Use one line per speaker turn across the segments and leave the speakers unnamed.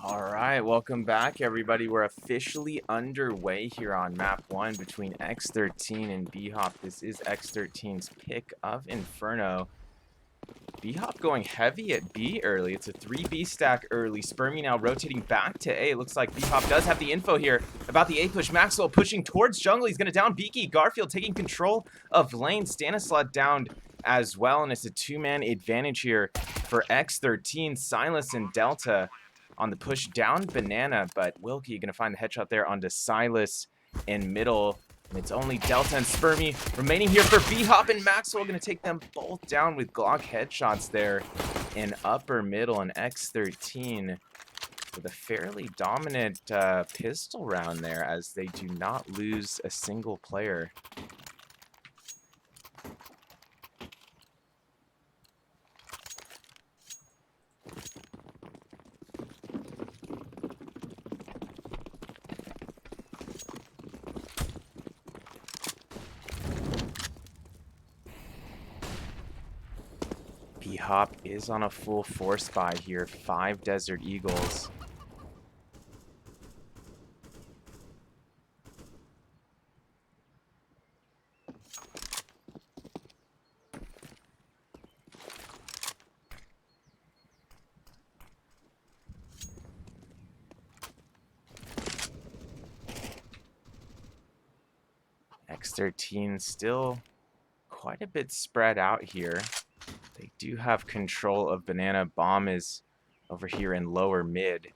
All right, welcome back, everybody. We're officially underway here on map 1 between X13 and BHOP. This is X13's pick of Inferno. BHOP going heavy at B early. It's a 3B stack early. Spermy now rotating back to A. It looks like BHOP does have the info here about the A push. Maxwell pushing towards jungle. He's going to down Beaky. Garfield taking control of lane. Stanislaw downed as well, and it's a two-man advantage here for X13. Silas and Delta on the push down Banana, but Wilkie going to find the headshot there onto Silas in middle. And it's only Delta and Spermy remaining here for BHOP, and Maxwell going to take them both down with Glock headshots there in upper middle, and X13 with a fairly dominant pistol round there as they do not lose a single player. BHOP is on a full force buy here, 5 Desert Eagles. X13 still quite a bit spread out here. They do have control of Banana. Bomb is over here in lower mid.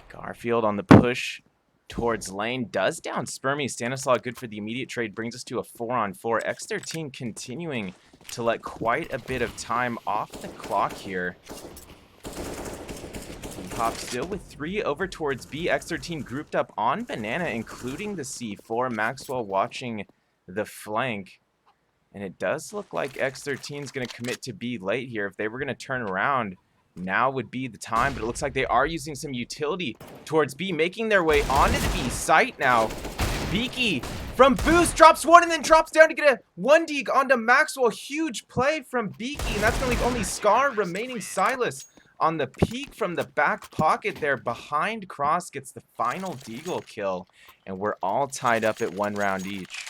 Garfield on the push towards lane does down Spermy. Stanislaw good for the immediate trade, brings us to a 4-on-4. X13 continuing to let quite a bit of time off the clock here. BHOP still with 3 over towards B. X13 grouped up on Banana, including the C4. Maxwell watching the flank. And it does look like X13 is going to commit to B late here. If they were going to turn around, now would be the time, but it looks like they are using some utility towards B, making their way onto the B site now. Beaky from boost drops one and then drops down to get a 1D onto Maxwell. Huge play from Beaky, and that's going to leave only Scar remaining. Silas on the peak from the back pocket there behind Cross gets the final Deagle kill, and we're all tied up at 1 round each.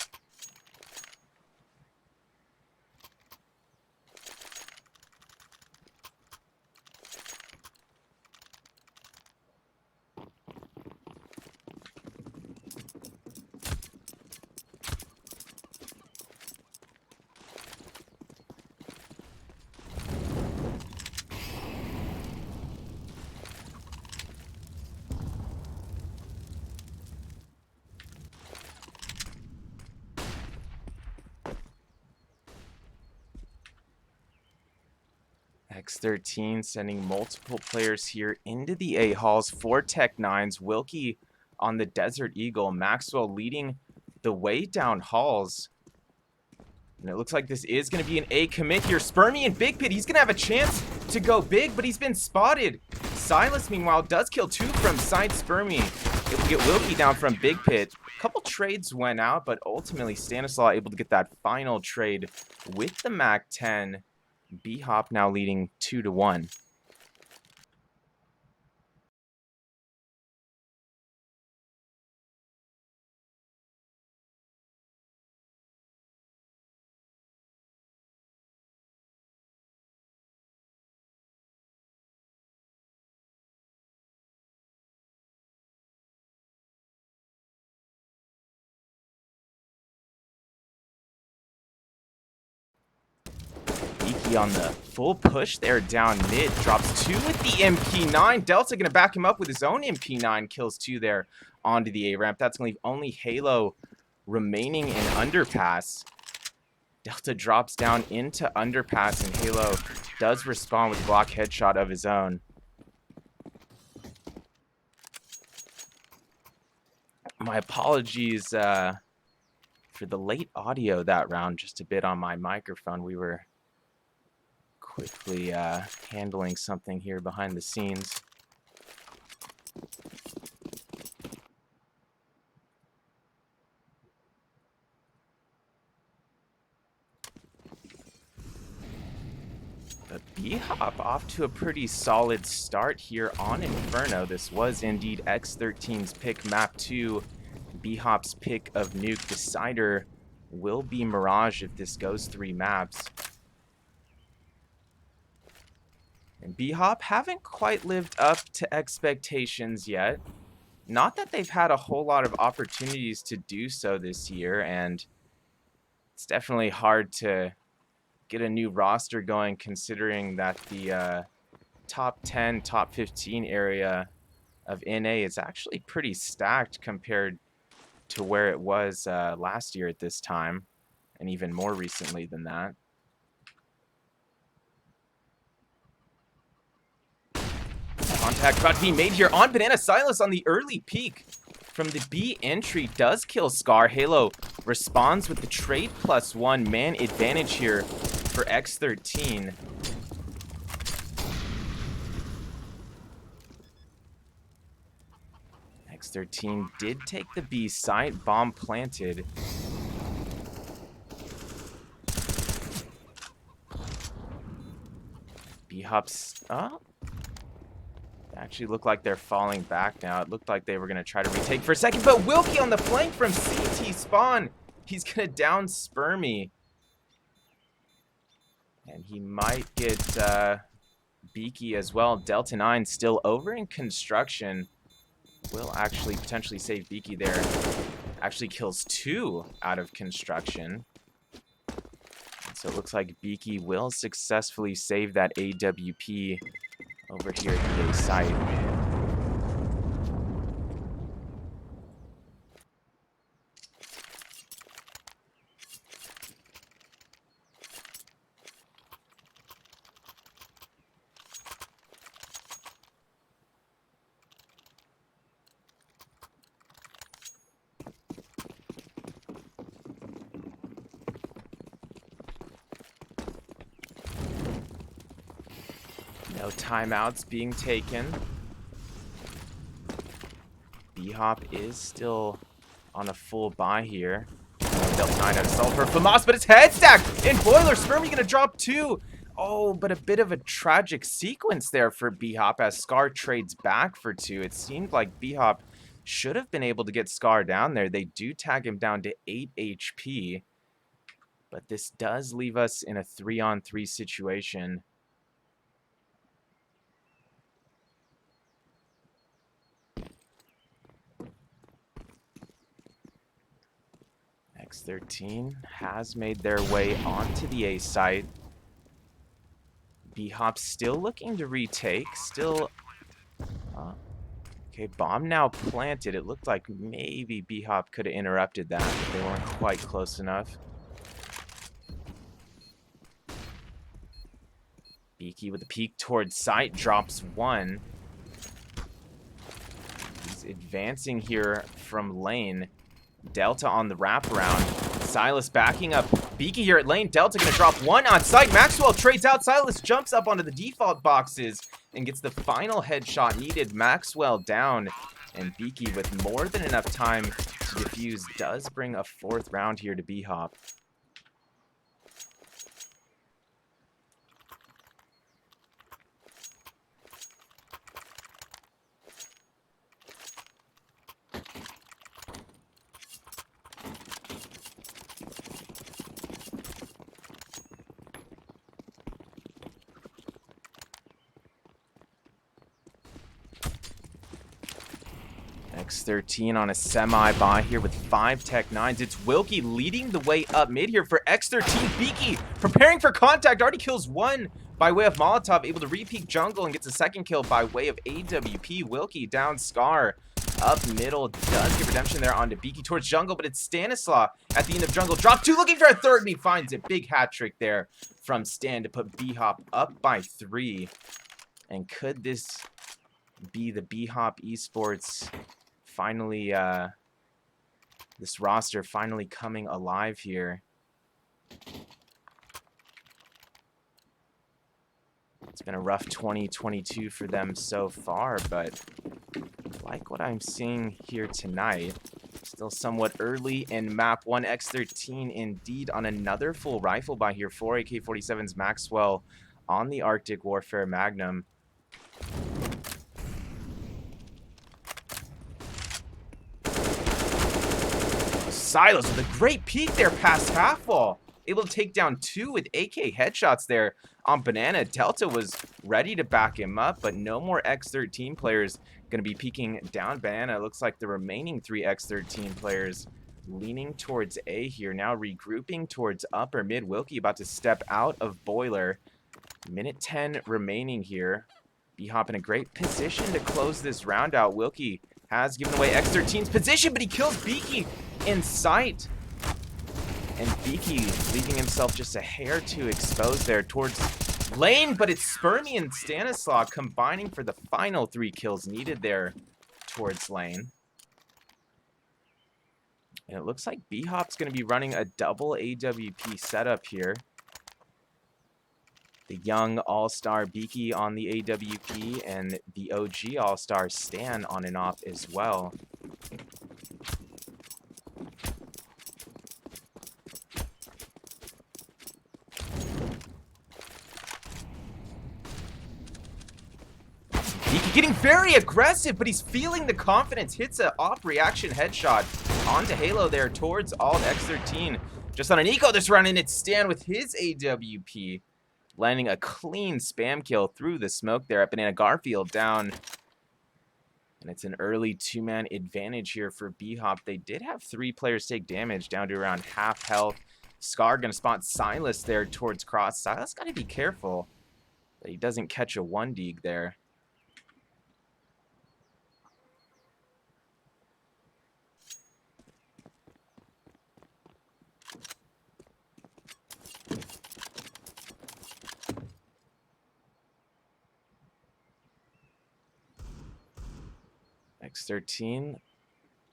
X13 sending multiple players here into the A halls for Tech 9s. Wilkie on the Desert Eagle. Maxwell leading the way down halls. And it looks like this is going to be an A commit here. Spermy and Big Pit. He's going to have a chance to go big, but he's been spotted. Silas, meanwhile, does kill 2 from side Spermy. Able to get Wilkie down from Big Pit. A couple trades went out, but ultimately Stanislaw able to get that final trade with the MAC-10. BHOP now leading 2-1. On the full push there down mid, drops 2 with the MP9. Delta gonna back him up with his own MP9, kills 2 there onto the A ramp. That's gonna leave only Halo remaining in underpass. Delta drops down into underpass, and Halo does respond with Glock headshot of his own. My apologies for the late audio that round, just a bit on my microphone. We were quickly handling something here behind the scenes. But BHOP off to a pretty solid start here on Inferno. This was indeed X13's pick, map 2. BHOP's pick of Nuke Decider will be Mirage if this goes 3 maps. And BHOP haven't quite lived up to expectations yet. Not that they've had a whole lot of opportunities to do so this year, and it's definitely hard to get a new roster going considering that the top 10, top 15 area of NA is actually pretty stacked compared to where it was last year at this time, and even more recently than that. Contact about to be made here on Banana. Silas on the early peek from the B entry does kill Scar. Halo responds with the trade +1 man advantage here for X13. X13 did take the B site, bomb planted. BHOP's actually look like they're falling back now. It looked like they were going to try to retake for a second, but Wilkie on the flank from CT spawn. He's going to down Spermy. And he might get Beaky as well. Delta 9 still over in construction. Will actually potentially save Beaky there. Actually kills 2 out of construction. And so it looks like Beaky will successfully save that AWP over here at the A site. No timeouts being taken. BHOP is still on a full buy here. Delta 9 out of Sulfur. Famas, but it's head stack! And Boiler, Spermy gonna drop 2. Oh, but a bit of a tragic sequence there for BHOP as Scar trades back for 2. It seemed like BHOP should have been able to get Scar down there. They do tag him down to 8 HP. But this does leave us in a 3-on-3 situation. X13 has made their way onto the A site. BHOP still looking to retake. Still... okay, bomb now planted. It looked like maybe BHOP could have interrupted that, but they weren't quite close enough. Beaky with a peek towards site. Drops 1. He's advancing here from lane. Delta on the wraparound. Silas backing up Beaky here at lane. Delta gonna drop 1 on site. Maxwell trades out. Silas jumps up onto the default boxes and gets the final headshot needed. Maxwell down, and Beaky with more than enough time to defuse does bring a 4th round here to BHOP. X13 on a semi-buy here with 5 Tech 9s. It's Wilkie leading the way up mid here for X13. Beaky preparing for contact. Already kills 1 by way of Molotov. Able to re-peek jungle and gets a 2nd kill by way of AWP. Wilkie down Scar. Up middle. Does get redemption there onto Beaky towards jungle, but it's Stanislaw at the end of jungle. Drop 2 looking for a 3rd, and he finds it. Big hat trick there from Stan to put BHOP up by 3. And could this be the BHOP Esports finally, this roster finally coming alive here? It's been a rough 2022 for them so far, but like what I'm seeing here tonight. Still somewhat early in map 1. X13 indeed on another full rifle buy here. 4 AK-47s Maxwell on the Arctic Warfare Magnum. Silos with a great peek there past half wall. Able to take down 2 with AK headshots there on Banana. Delta was ready to back him up, but no more X13 players going to be peeking down Banana. It looks like the remaining 3 X13 players leaning towards A here. Now regrouping towards upper mid. Wilkie about to step out of Boiler. Minute 10 remaining here. BHOP in a great position to close this round out. Wilkie has given away X13's position, but he kills Beaky in sight. And Beaky leaving himself just a hair too exposed there towards lane, but it's Spermy and Stanislaw combining for the final 3 kills needed there towards lane. And it looks like BHOP's going to be running a double AWP setup here. The young all-star Beaky on the AWP and the OG all-star Stan on and off as well. Beaky getting very aggressive, but he's feeling the confidence. Hits a off reaction headshot onto Halo there towards Alt. X13. Just on an eco this round, and it's Stan with his AWP. Landing a clean spam kill through the smoke there at Banana. Garfield down. And it's an early 2-man advantage here for BHOP. They did have 3 players take damage down to around half health. Scar going to spot Silas there towards cross. Silas got to be careful that he doesn't catch a 1-dig there. X13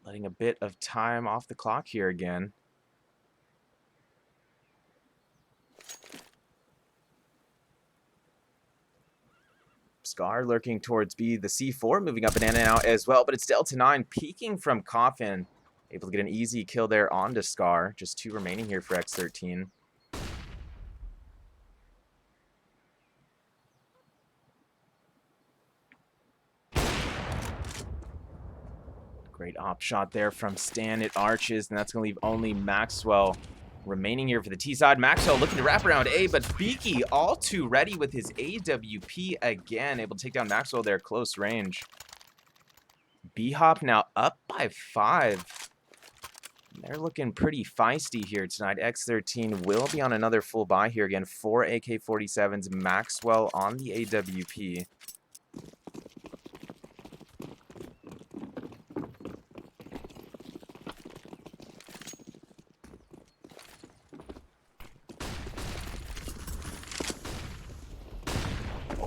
letting a bit of time off the clock here again. Scar lurking towards B. The C4 moving up Banana now as well, but it's Delta 9 peeking from Coffin. Able to get an easy kill there onto Scar. Just 2 remaining here for X13. Great op shot there from Stan. It arches, and that's going to leave only Maxwell remaining here for the T side. Maxwell looking to wrap around A, but Beaky all too ready with his AWP again. Able to take down Maxwell there, close range. BHOP now up by 5. They're looking pretty feisty here tonight. X13 will be on another full buy here again. 4 AK-47s. Maxwell on the AWP.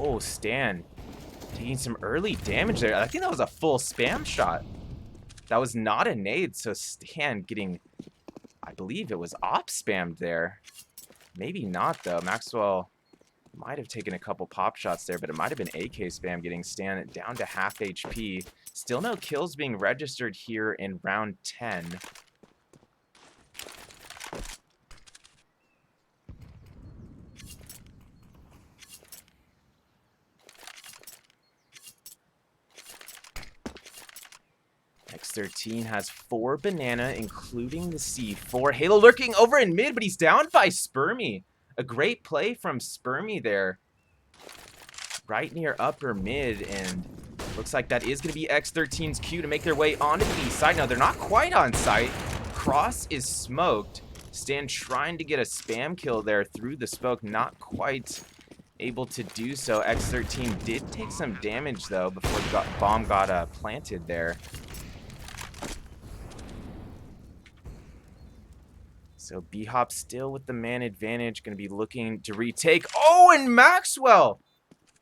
Oh, Stan taking some early damage there. I think that was a full spam shot. That was not a nade, so Stan getting, I believe it was op spammed there. Maybe not, though. Maxwell might have taken a couple pop shots there, but it might have been AK spam getting Stan down to half HP. Still no kills being registered here in round 10. X13 has 4 Banana, including the C4. Halo lurking over in mid, but he's down by Spermy. A great play from Spermy there. Right near upper mid, and looks like that is going to be X13's cue to make their way onto the B side. No, they're not quite on site. Cross is smoked. Stan trying to get a spam kill there through the smoke. Not quite able to do so. X13 did take some damage, though, before the bomb got planted there. So BHOP still with the man advantage, going to be looking to retake. Oh, and Maxwell!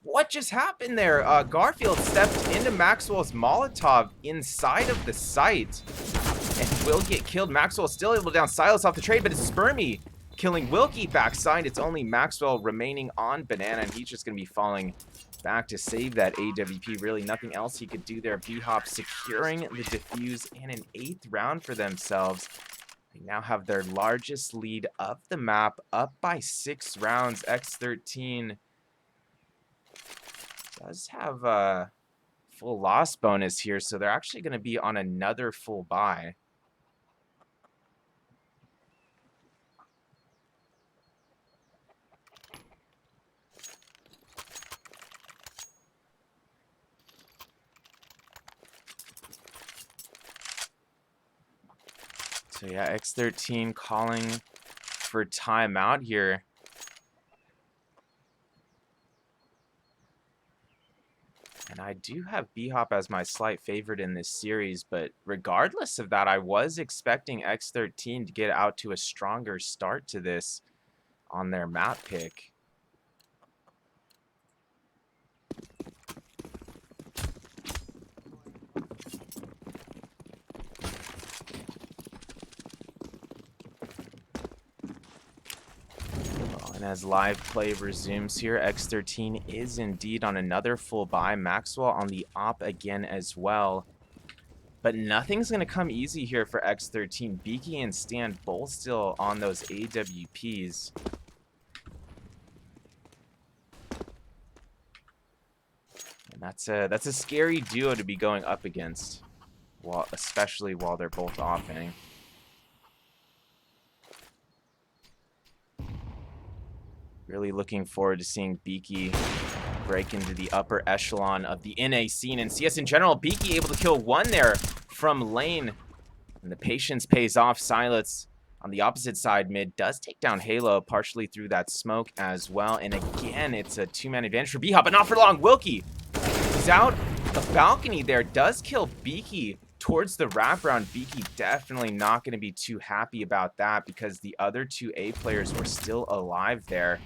What just happened there? Garfield stepped into Maxwell's Molotov inside of the site and will get killed. Maxwell still able to down Silas off the trade, but it's Spermy killing Wilkie backside. It's only Maxwell remaining on Banana, and he's just going to be falling back to save that AWP. Really nothing else he could do there. BHOP securing the defuse and an 8th round for themselves. They now have their largest lead of the map, up by 6 rounds. X13 does have a full loss bonus here, so they're actually going to be on another full buy. So yeah, X13 calling for timeout here. And I do have BHOP as my slight favorite in this series, but regardless of that, I was expecting X13 to get out to a stronger start to this on their map pick. And as live play resumes here, X13 is indeed on another full buy. Maxwell on the op again as well. But nothing's going to come easy here for X13. Beaky and Stan both still on those AWPs. And that's a scary duo to be going up against, especially while they're both offing. Really looking forward to seeing Beaky break into the upper echelon of the NA scene. And CS in general, Beaky able to kill one there from lane. And the patience pays off. Silence on the opposite side mid does take down Halo partially through that smoke as well. And again, it's a 2-man advantage for BHOP, but not for long. Wilkie is out. The balcony there does kill Beaky towards the wraparound. Beaky definitely not going to be too happy about that because the other 2 A players were still alive there.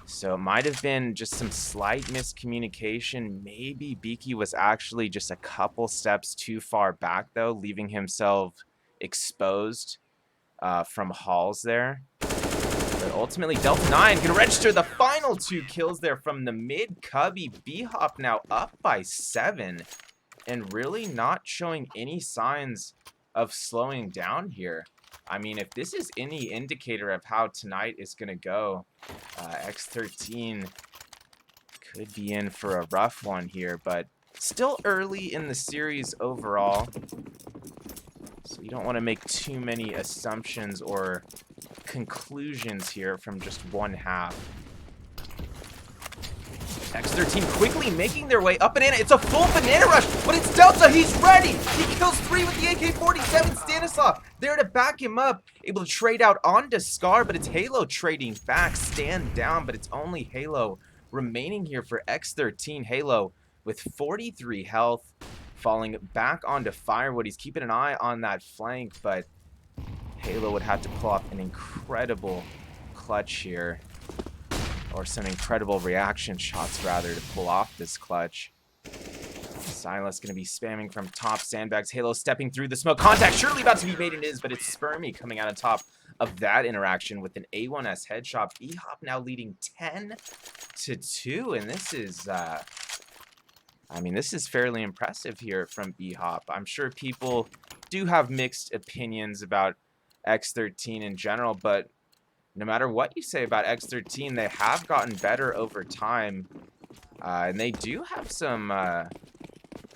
So it might have been just some slight miscommunication. Maybe Beaky was actually just a couple steps too far back, though, leaving himself exposed from Halls there. But ultimately, Delta 9 can register the final 2 kills there from the mid-cubby. BHOP now up by 7 and really not showing any signs of slowing down here. I mean, if this is any indicator of how tonight is going to go, X13 could be in for a rough one here, but still early in the series overall. So you don't want to make too many assumptions or conclusions here from just one half. X13 quickly making their way up Banana. It's a full Banana rush, but it's Delta. He's ready. He kills 3 with the AK-47. Stanislav there to back him up. Able to trade out onto Scar, but it's Halo trading back. Stand down, but it's only Halo remaining here for X13. Halo with 43 health, falling back onto Firewood. He's keeping an eye on that flank, but Halo would have to pull off an incredible clutch here. Or some incredible reaction shots, rather, to pull off this clutch. Silas going to be spamming from top sandbags. Halo stepping through the smoke. Contact surely about to be made, and is, but it's Spermy coming out on top of that interaction with an A1S headshot. BHOP now leading 10-2, and this is, I mean, this is fairly impressive here from BHOP. I'm sure people do have mixed opinions about X13 in general, but no matter what you say about X13, they have gotten better over time. And they do have some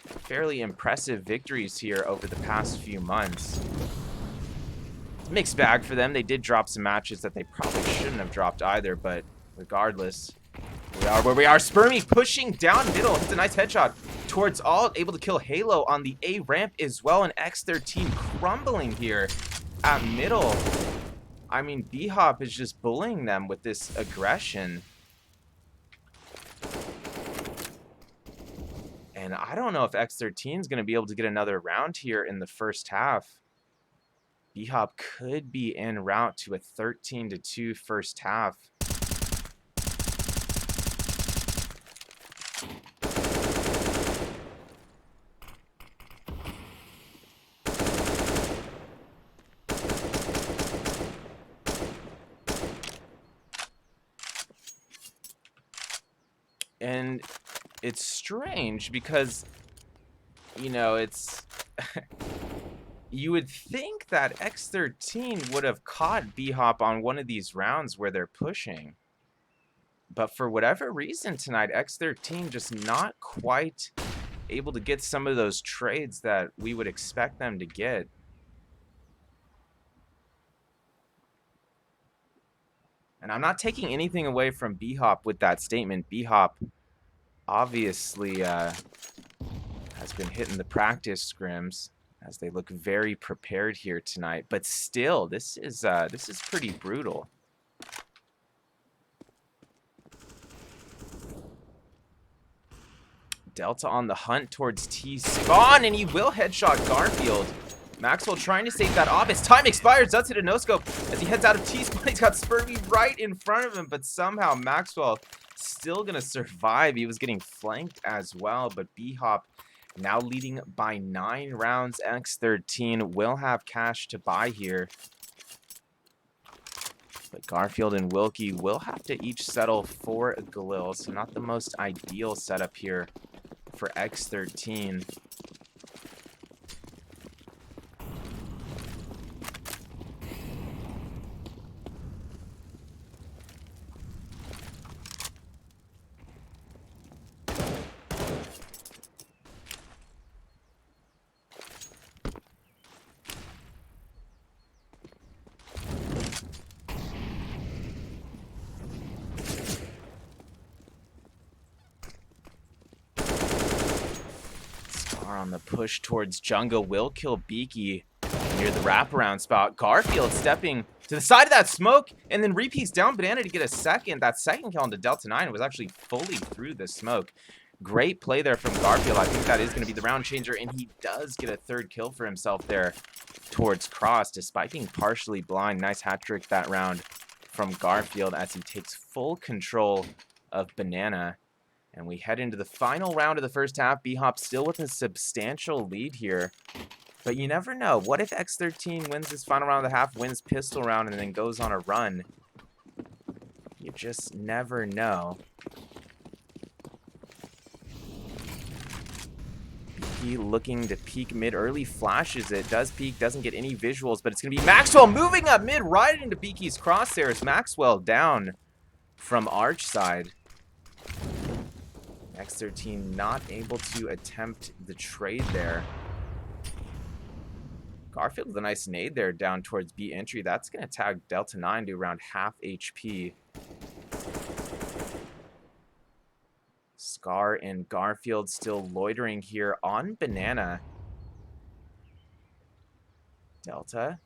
fairly impressive victories here over the past few months. It's a mixed bag for them. They did drop some matches that they probably shouldn't have dropped either, but regardless, we are where we are. Spermy pushing down middle. Hits a nice headshot towards all. Able to kill Halo on the A ramp as well. And X13 crumbling here at middle. I mean, BHOP is just bullying them with this aggression. And I don't know if X13 is going to be able to get another round here in the first half. BHOP could be en route to a 13-2 first half. And it's strange because, you know, it's... You would think that X13 would have caught BHOP on one of these rounds where they're pushing. But for whatever reason tonight, X13 just not quite able to get some of those trades that we would expect them to get. And I'm not taking anything away from BHOP with that statement. BHOP obviously has been hitting the practice scrims as they look very prepared here tonight. But still, this is pretty brutal. Delta on the hunt towards T-Spawn, and he will headshot Garfield. Maxwell trying to save that off. His time expires, does hit a no-scope. As he heads out of T-Spawn, he's got Spurmy right in front of him, but somehow Maxwell still going to survive. He was getting flanked as well, but BHOP now leading by 9 rounds. X13 will have cash to buy here. But Garfield and Wilkie will have to each settle for Galil, so not the most ideal setup here for X13. On the push towards jungle will kill Beaky near the wraparound spot. Garfield stepping to the side of that smoke and then repeats down Banana to get a second. That second kill into Delta 9 was actually fully through the smoke. Great play there from Garfield. I think that is going to be the round changer, and he does get a third kill for himself there towards Cross despite being partially blind. Nice hat trick that round from Garfield as he takes full control of Banana. And we head into the final round of the first half. BHOP still with a substantial lead here. But you never know. What if X13 wins this final round of the half, wins pistol round, and then goes on a run? You just never know. He looking to peek mid early, flashes it, does peek, doesn't get any visuals, but it's going to be Maxwell moving up mid right into Beaky's crosshairs. Maxwell down from Arch side. X13 not able to attempt the trade there. Garfield with a nice nade there down towards B entry. That's going to tag Delta 9 to around half HP. Scar and Garfield still loitering here on Banana. Delta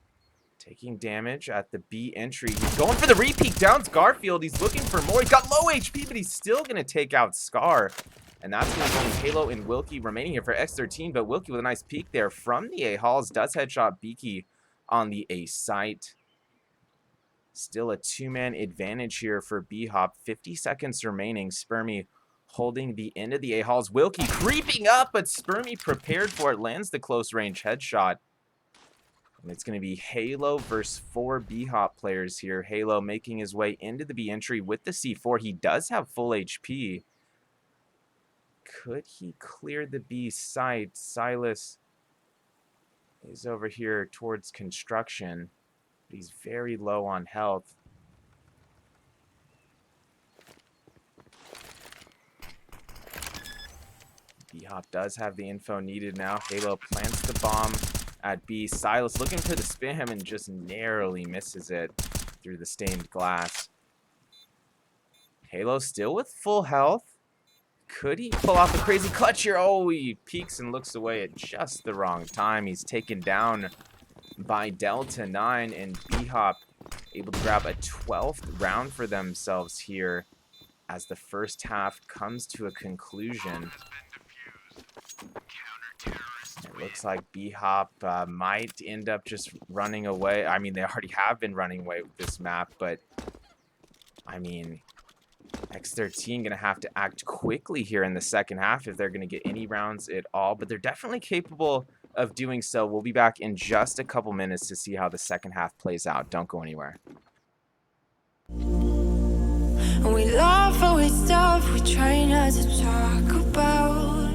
taking damage at the B entry. He's going for the repeat. Downs Garfield. He's looking for more. He's got low HP, but he's still going to take out Scar. And that's going to be Halo and Wilkie remaining here for X13. But Wilkie with a nice peek there from the A halls. Does headshot Beaky on the A site. Still a 2-man advantage here for BHOP. 50 seconds remaining. Spurmy holding the end of the A halls. Wilkie creeping up, but Spurmy prepared for it. Lands the close range headshot. And it's going to be Halo versus 4 BHOP players here. Halo making his way into the B entry with the C4. He does have full HP. Could he clear the B site? Silas is over here towards construction. He's very low on health. BHOP does have the info needed now. Halo plants the bomb at B. Silas looking for the spam and just narrowly misses it through the stained glass. Halo still with full health. Could he pull off a crazy clutch here? Oh, he peeks and looks away at just the wrong time. He's taken down by Delta 9, and BHOP able to grab a 12th round for themselves here as the first half comes to a conclusion. It looks like BHOP might end up just running away. I mean, they already have been running away with this map, but I mean, X13 going to have to act quickly here in the second half if they're going to get any rounds at all, but they're definitely capable of doing so. We'll be back in just a couple minutes to see how the second half plays out. Don't go anywhere.
We laugh or we stop, we try not to talk about.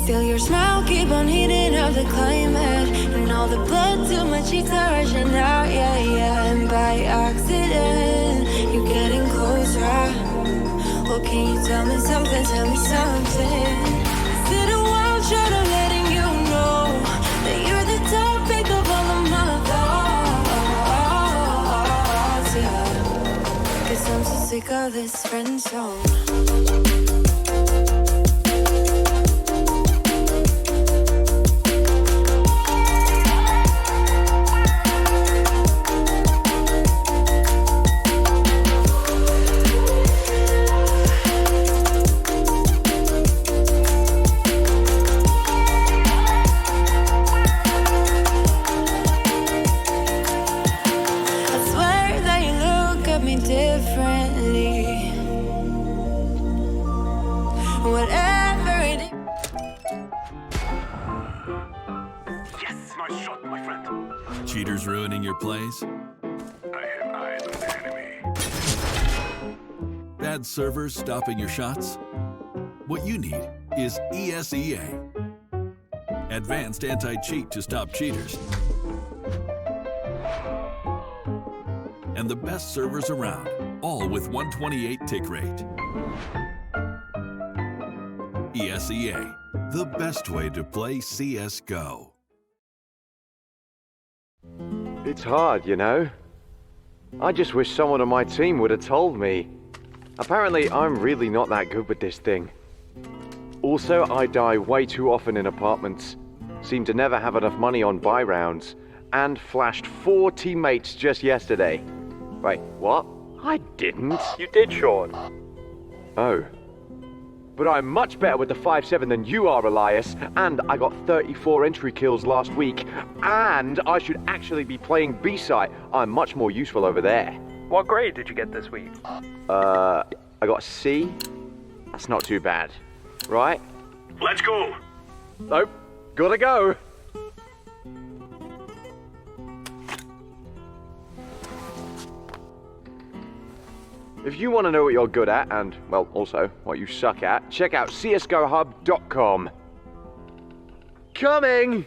Still your smile keep on heating up the climate, and all the blood to my cheeks are rushing out, yeah, yeah. And by accident, you're getting closer. Well, can you tell me something, tell me something? Is it a wild shot of letting you know that you're the topic of all of my thoughts, yeah. 'Cause I'm so sick of this friend zone.
Cheaters ruining your plays?
I have eyes on the enemy.
Bad servers stopping your shots? What you need is ESEA. Advanced anti-cheat to stop cheaters. And the best servers around, all with 128 tick rate. ESEA, the best way to play CSGO.
It's hard, you know. I just wish someone on my team would have told me. Apparently, I'm really not that good with this thing. Also, I die way too often in apartments, seem to never have enough money on buy rounds, and flashed 4 teammates just yesterday. Wait, what? I didn't.
You did, Sean.
Oh. But I'm much better with the 5.7 than you are, Elias, and I got 34 entry kills last week, and I should actually be playing B-site. I'm much more useful over there.
What grade did you get this week?
I got a C. That's not too bad, right?
Let's go!
Nope, gotta go. If you want to know what you're good at, and, well, also what you suck at, check out csgohub.com. Coming!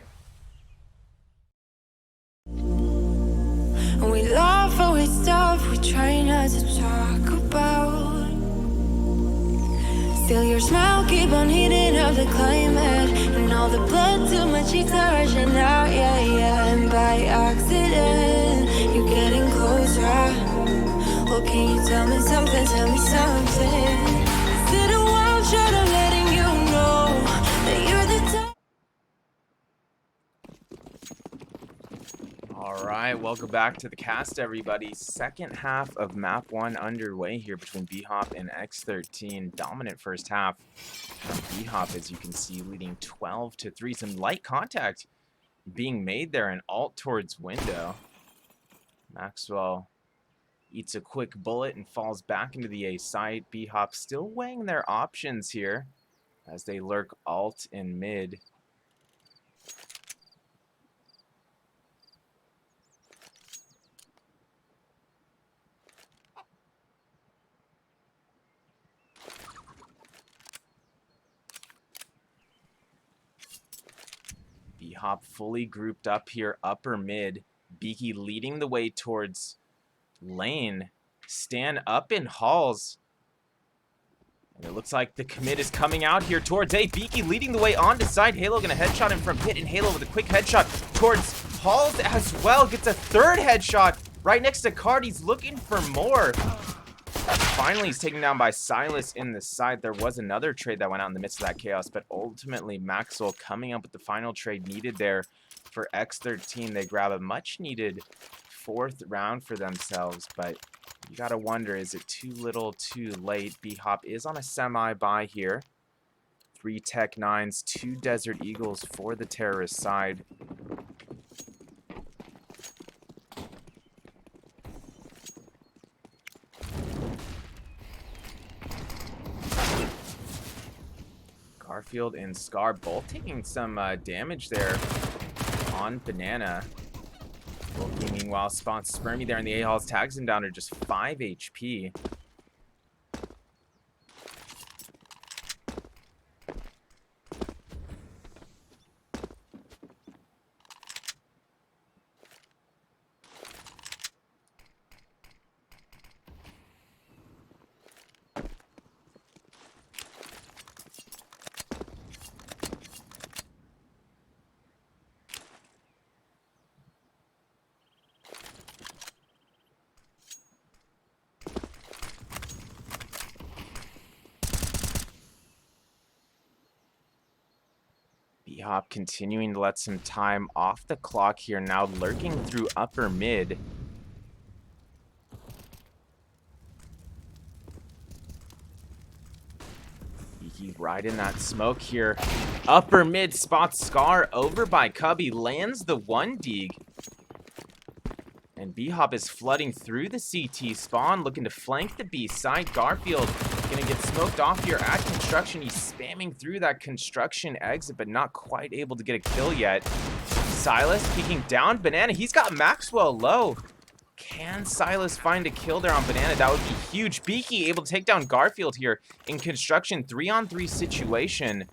We laugh or we stop, we try not to talk about. Still your smile keep on heating up the climate, and all the blood to my cheeks are rushing out, yeah, yeah. And by accident, you're getting closer. Well, can you tell me something, tell me something? Is it a wild shot of letting you know that you're the top?
All right, welcome back to the cast, everybody. Second half of map 1 underway here between BHOP and X13. Dominant first half. BHOP, as you can see, leading 12-3. Some light contact being made there, and alt towards window. Maxwell eats a quick bullet and falls back into the A site. BHOP still weighing their options here as they lurk alt in mid. BHOP fully grouped up here, upper mid. Beaky leading the way towards lane. Stan up in halls. And it looks like the commit is coming out here towards A. Beaky leading the way onto side. Halo gonna headshot him from pit, and Halo with a quick headshot towards halls as well. Gets a third headshot right next to Card. He's looking for more. Finally, he's taken down by Silas in the side. There was another trade that went out in the midst of that chaos, but ultimately Maxwell coming up with the final trade needed there for X13. They grab a much needed 4th round for themselves, but you gotta wonder, is it too little too late? BHOP is on a semi-buy here. 3 Tech 9s, 2 Desert Eagles for the terrorist side. Garfield and Scar both taking some damage there on Banana. Wilkie, meanwhile, spots Spermy there in the A-Halls, tags him down to just 5 HP. BHOP continuing to let some time off the clock here, now lurking through upper mid. He's right in that smoke here. Upper mid spots Scar over by Cubby, lands the 1 dig. And BHOP is flooding through the CT spawn, looking to flank the B side. Garfield gonna get smoked off here at construction. He's spamming through that construction exit, but not quite able to get a kill yet. Silas peeking down Banana. He's got Maxwell low. Can Silas find a kill there on Banana? That would be huge. Beaky able to take down Garfield here in construction. 3-on-3 situation.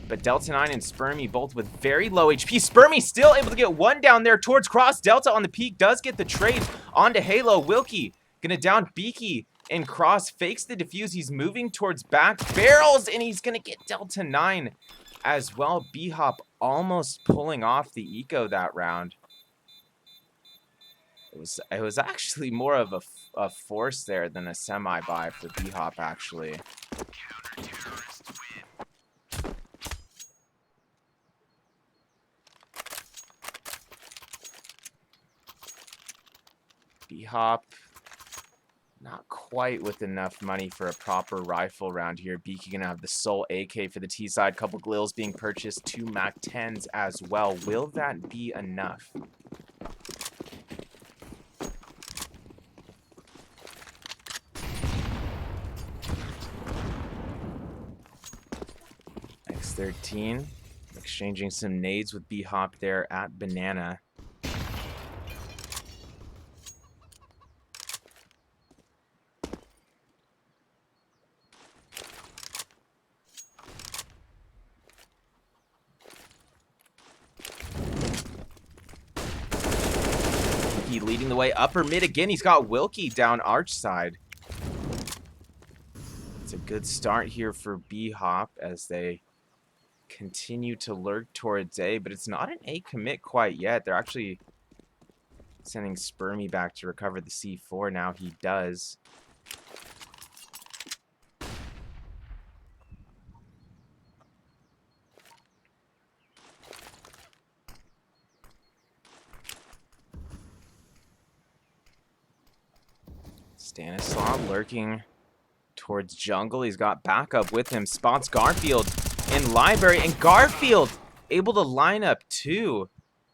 But Delta 9 and Spermy both with very low HP. Spermy still able to get 1 down there towards Cross. Delta on the peak does get the trade onto Halo. Wilkie gonna down Beaky, and Cross fakes the defuse. He's moving towards back barrels, and he's gonna get Delta 9 as well. BHOP almost pulling off the eco that round. It was actually more of a force there than a semi-buy for BHOP, actually. BHOP not quite with enough money for a proper rifle round here. Beaky gonna have the sole AK for the T side. Couple grills being purchased, 2 Mac 10s as well. Will that be enough? X13 exchanging some nades with BHOP there at Banana. Leading the way upper mid again. He's got Wilkie down arch side. It's a good start here for BHOP as they continue to lurk towards A, but it's not an A commit quite yet. They're actually sending Spermy back to recover the C4. Now he does. Stanislav lurking towards jungle. He's got backup with him. Spots Garfield in library, and Garfield able to line up 2.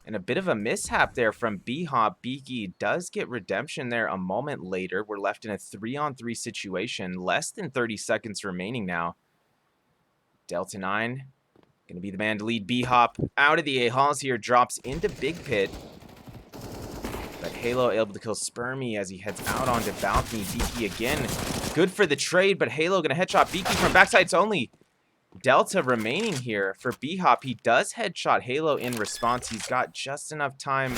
And a bit of a mishap there from BHOP. Beaky does get redemption there a moment later. We're left in a 3-on-3 situation. Less than 30 seconds remaining now. Delta 9 gonna be the man to lead BHOP out of the A-Halls here. Drops into Big Pit. But Halo able to kill Spermy as he heads out onto balcony. Beaky again, good for the trade, but Halo gonna headshot Beaky from backside. It's only Delta remaining here for BHOP. He does headshot Halo in response. He's got just enough time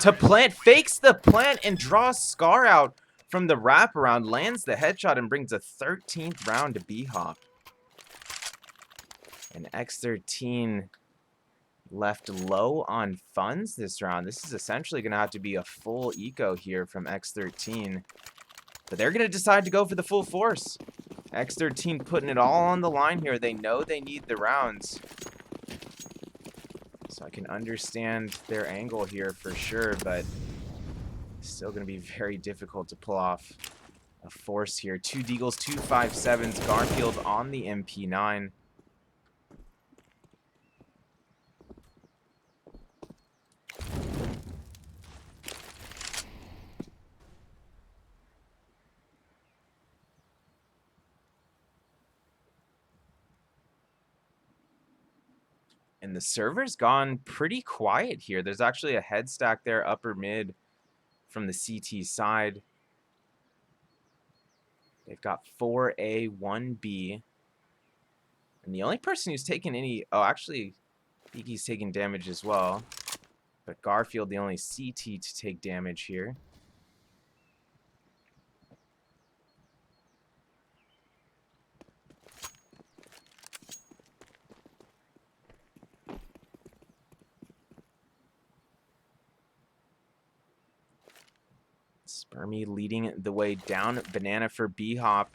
to plant, fakes the plant, and draws Scar out from the wraparound. Lands the headshot and brings a 13th round to BHOP. And X13 left low on funds this round. This is essentially going to have to be a full eco here from X13. But they're going to decide to go for the full force. X13 putting it all on the line here. They know they need the rounds. So I can understand their angle here for sure, but it's still going to be very difficult to pull off a force here. 2 Deagles, 2 5.7s. Garfield on the MP9. And the server's gone pretty quiet here. There's actually a head stack there, upper mid, from the CT side. They've got 4A, 1B. And the only person who's taken any... Oh, actually, Beaky's taking damage as well. But Garfield, the only CT to take damage here. Spermy leading the way down. Banana for BHOP.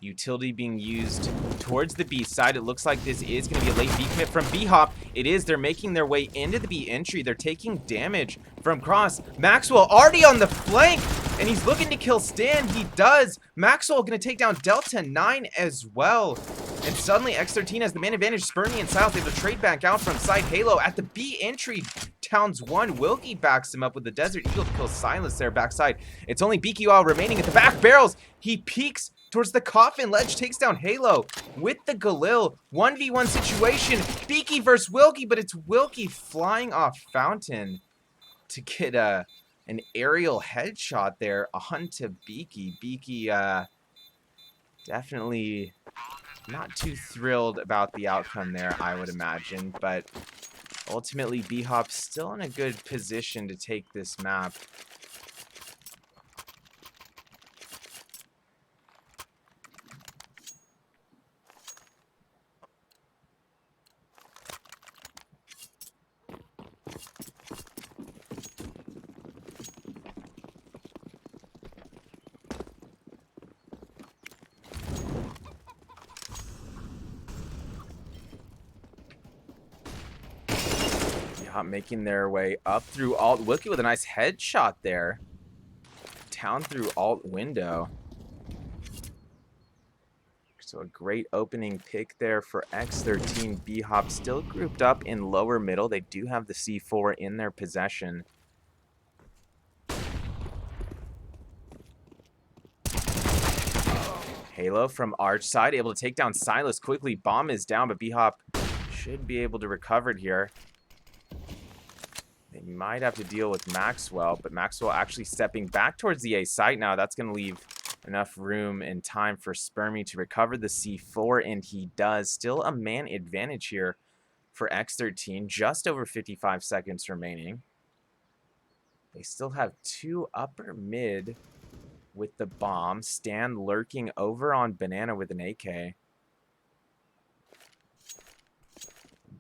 Utility being used towards the B side. It looks like this is going to be a late B commit from BHOP. It is. They're making their way into the B entry. They're taking damage from Cross. Maxwell already on the flank, and he's looking to kill Stan. He does. Maxwell going to take down Delta 9 as well. And suddenly X13 has the man advantage. Spermy and Silas able to trade back out from side. Halo at the B entry. Towns 1. Wilkie backs him up with the Desert Eagle to kill Silas there backside. It's only BQL remaining at the back barrels. He peeks towards the coffin. Ledge takes down Halo with the Galil. 1v1 situation. Beaky versus Wilkie, but it's Wilkie flying off Fountain to get an aerial headshot there onto Beaky. Beaky definitely not too thrilled about the outcome there, I would imagine, but ultimately BHOP still in a good position to take this map. Making their way up through alt. Wilkie with a nice headshot there. Down through alt window. So a great opening pick there for X13. BHOP still grouped up in lower middle. They do have the C4 in their possession. Halo from Arch side, able to take down Silas quickly. Bomb is down, but BHOP should be able to recover it here. They might have to deal with Maxwell, but Maxwell actually stepping back towards the A site now. That's going to leave enough room and time for Spermy to recover the C4, and he does. Still a man advantage here for X13. Just over 55 seconds remaining. They still have 2 upper mid with the bomb. Stan lurking over on Banana with an AK.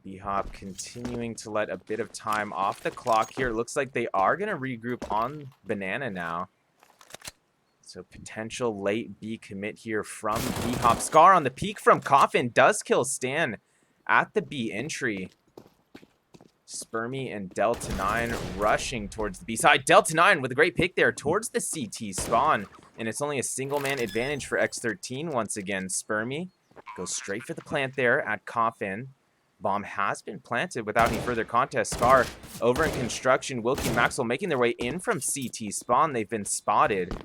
BHOP continuing to let a bit of time off the clock here. It looks like they are going to regroup on Banana now. So potential late B commit here from BHOP. Scar on the peak from Coffin does kill Stan at the B entry. Spermy and Delta 9 rushing towards the B side. Delta 9 with a great pick there towards the CT spawn. And it's only a single man advantage for X13 once again. Spermy goes straight for the plant there at Coffin. Bomb has been planted without any further contest. Scar over in construction. Wilkie and Maxwell making their way in from CT spawn. They've been spotted.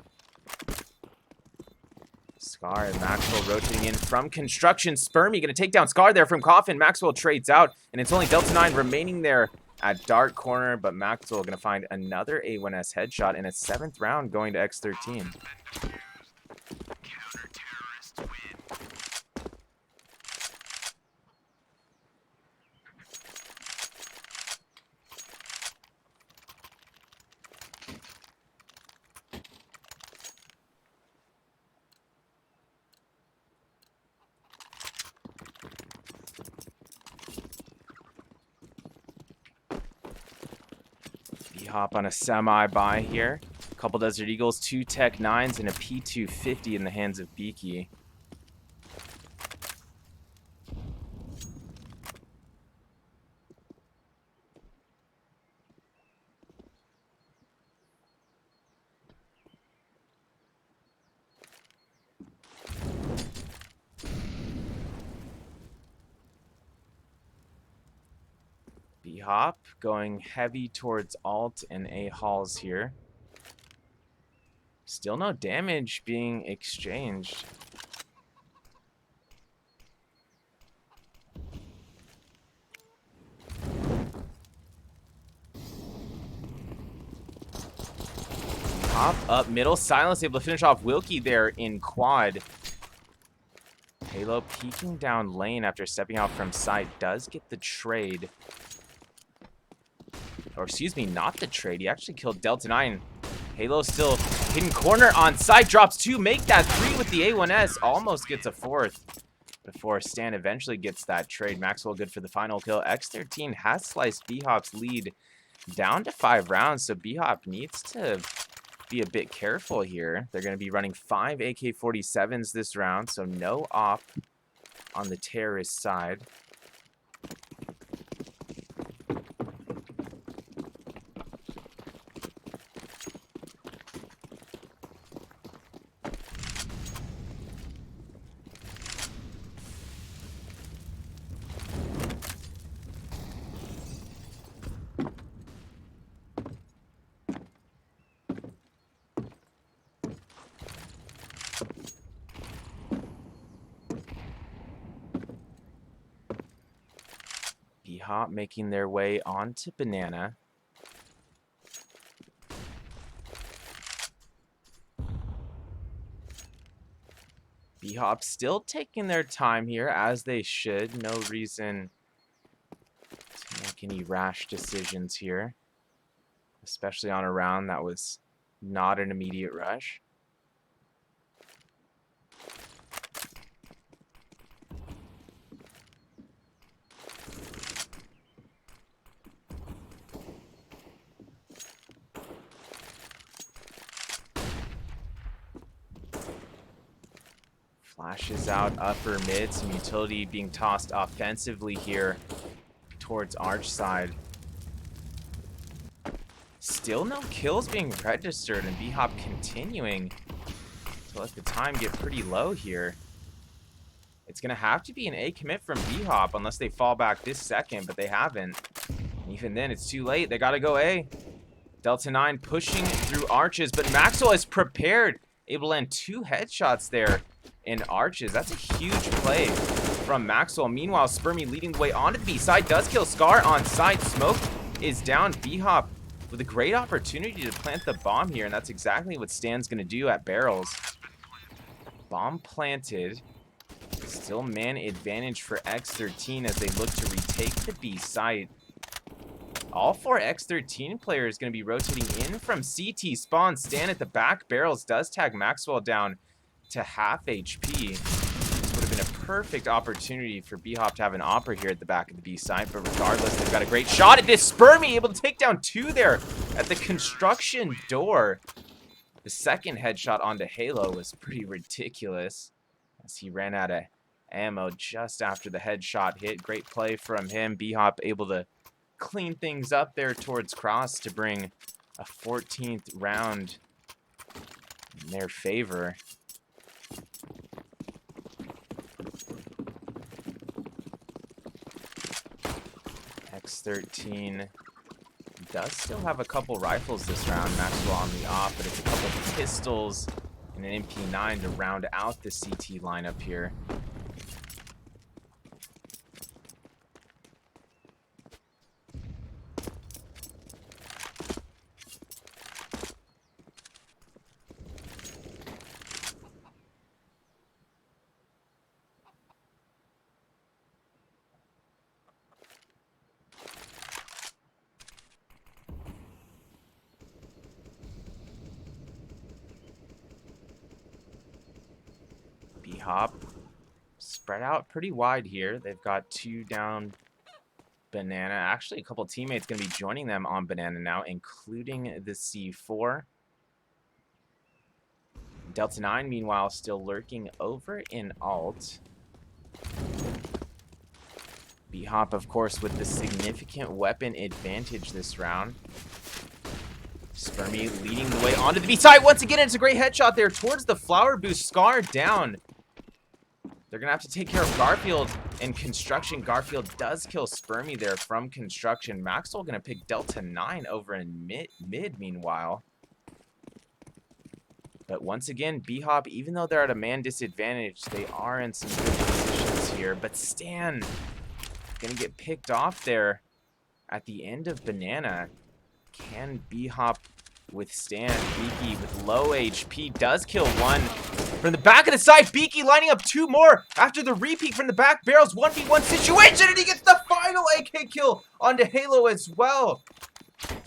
Scar and Maxwell rotating in from construction. Spermy going to take down Scar there from Coffin. Maxwell trades out, and it's only Delta 9 remaining there at dark corner, but Maxwell going to find another A1S headshot in a 7th round going to X13. BHOP on a semi-buy here. A couple Desert Eagles, 2 Tech 9s, and a P250 in the hands of Beaky. BHOP going heavy towards alt and A halls here. Still no damage being exchanged. Pop up middle. Silence able to finish off Wilkie there in quad. Halo peeking down lane after stepping out from site. Does get the trade. Or excuse me, not the trade. He actually killed Delta 9. Halo still hidden corner on site. Drops 2. Make that 3 with the A1S. Almost gets a 4th. Before Stan eventually gets that trade. Maxwell good for the final kill. X13 has sliced BHOP's lead down to 5 rounds. So BHOP needs to be a bit careful here. They're going to be running 5 AK-47s this round, so no op on the terrorist side. BHOP making their way onto Banana. BHOP still taking their time here, as they should. No reason to make any rash decisions here, especially on a round that was not an immediate rush. Flashes out upper mid. Some utility being tossed offensively here towards Arch side. Still no kills being registered, and BHOP continuing to let the time get pretty low here. It's going to have to be an A commit from BHOP unless they fall back this second, but they haven't. And even then, it's too late. They got to go A. Delta 9 pushing through arches, but Maxwell is prepared. Able to land 2 headshots there in arches. That's a huge play from Maxwell. Meanwhile, Spermy leading the way onto the B side. Does kill Scar on site. Smoke is down. BHOP with a great opportunity to plant the bomb here, and that's exactly what Stan's going to do at Barrels. Bomb planted. Still man advantage for X13 as they look to retake the B site. All 4 X13 players going to be rotating in from CT spawn. Stan at the back. Barrels does tag Maxwell down to half HP. This would have been a perfect opportunity for BHOP to have an opera here at the back of the B side, but regardless, they've got a great shot at this. Spermy able to take down 2 there at the construction door. The second headshot onto Halo was pretty ridiculous as he ran out of ammo just after the headshot hit. Great play from him. BHOP able to clean things up there towards Cross to bring a 14th round in their favor. X13 does still have a couple rifles this round. Maxwell on the off, but it's a couple pistols and an MP9 to round out the CT lineup here. BHOP spread out pretty wide here. They've got 2 down Banana. Actually, a couple teammates going to be joining them on Banana now, including the C4. Delta 9, meanwhile, still lurking over in alt. BHOP, of course, with the significant weapon advantage this round. Spermy leading the way onto the B side. Once again, it's a great headshot there towards the flower boost. Scar down. They're going to have to take care of Garfield in construction. Garfield does kill Spermy there from construction. Maxwell going to pick Delta 9 over in mid meanwhile. But once again, BHOP, even though they're at a man disadvantage, they are in some good positions here. But Stan going to get picked off there at the end of Banana. Can BHOP withstand. Beaky with low HP does kill one. From the back of the side, Beaky lining up 2 more after the repeat from the back barrels. 1v1 situation, and he gets the final AK kill onto Halo as well.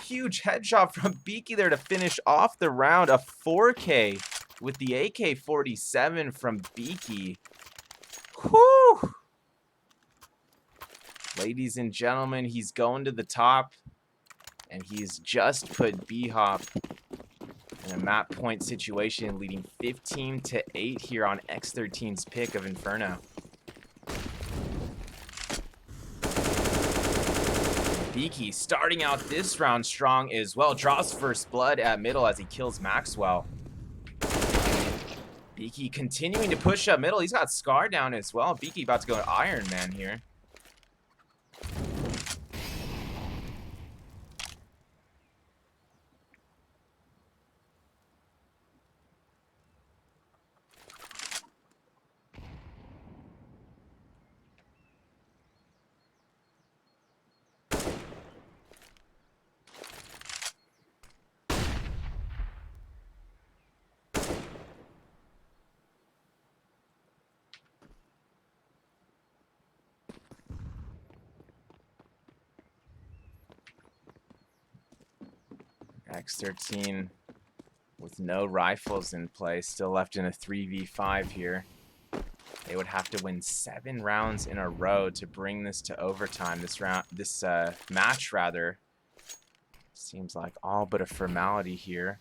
Huge headshot from Beaky there to finish off the round. A 4K with the AK-47 from Beaky. Whew. Ladies and gentlemen, he's going to the top, and he's just put BHOP in a map point situation, leading 15-8 here on X13's pick of Inferno. Beaky starting out this round strong as well. Draws first blood at middle as he kills Maxwell. Beaky continuing to push up middle. He's got Scar down as well. Beaky about to go to Iron Man here. X13 with no rifles in play, still left in a 3v5 here. They would have to win 7 rounds in a row to bring this to overtime. This match rather seems like all but a formality here,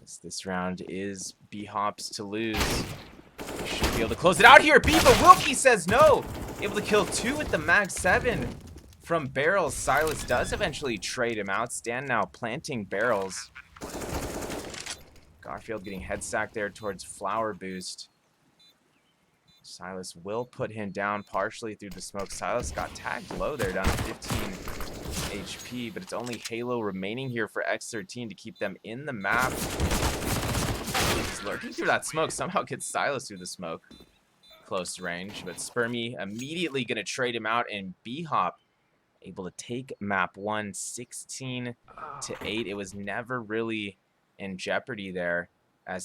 as this round is BHOP's to lose. They should be able to close it out here. Biba Wilkie says no. Able to kill 2 with the Mag 7. From barrels, Silas does eventually trade him out. Stan now planting barrels. Garfield getting head stacked there towards Flower Boost. Silas will put him down partially through the smoke. Silas got tagged low there, down to 15 HP, but it's only Halo remaining here for X13 to keep them in the map. He's lurking through that smoke. Somehow gets Silas through the smoke. Close range, but Spermy immediately going to trade him out, and BHOP able to take map 1 16-8. It was never really in jeopardy there.